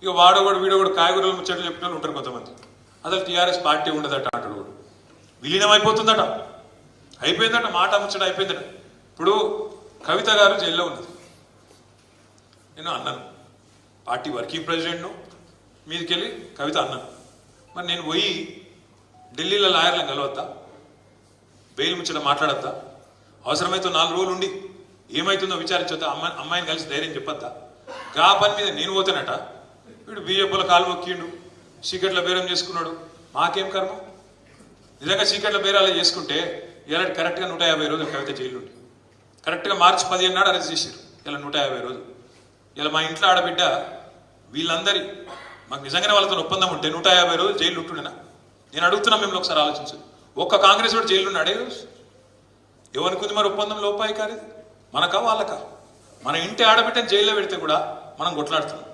ఇక వాడోడు వీడోడు కాయగూరలు ముచ్చట్లు చెప్పిన వాళ్ళు ఉంటారు కొంతమంది. అసలు టీఆర్ఎస్ పార్టీ ఉండదట అంటాడు, విలీనం అయిపోతుందట, అయిపోయిందట, మాట ముచ్చట అయిపోయిందట. ఇప్పుడు కవిత గారు జైల్లో ఉన్నది, నేను అన్నాను పార్టీ వర్కింగ్ ప్రెసిడెంట్ను, మీదకెళ్ళి కవిత అన్నాను, మరి నేను పోయి ఢిల్లీలో లాయర్లను కలవద్దా, బెయిల్ ముచ్చట మాట్లాడద్దా, అవసరమైతే 4 రోజులు ఉండి ఏమవుతుందో విచారించొద్దా, అమ్మాయిని కలిసి ధైర్యం చెప్పొద్దా, గా పని మీద నేను పోతేనట వీడు బీజేపీలో కాలు మొక్కిండు, చీకట్ల బేరం చేసుకున్నాడు, మాకేం కర్మ. నిజంగా చీకట్ల బేరాలు చేసుకుంటే ఇలా కరెక్ట్గా 150 రోజులు కవిత జైలు ఉండి, కరెక్ట్గా మార్చి 15 నాడు అరెస్ట్ చేశారు, ఇలా 150 రోజులు. ఇలా మా ఇంట్లో ఆడబిడ్డ వీళ్ళందరి మాకు నిజంగానే వాళ్ళతో ఒప్పందం ఉంటే 150 రోజులు జైలు ఉంటుండేనా? నేను అడుగుతున్నా, మిమ్మల్ని ఒకసారి ఆలోచించు. ఒక్క కాంగ్రెస్ వాడు జైలు ఉన్నాడే రోజు? ఎవరికి మరి ఒప్పందం లోపాయి కాదు, మనకా వాళ్ళకా? మన ఇంటి ఆడబిడ్డని జైల్లో పెడితే కూడా మనం కొట్లాడుతున్నాం.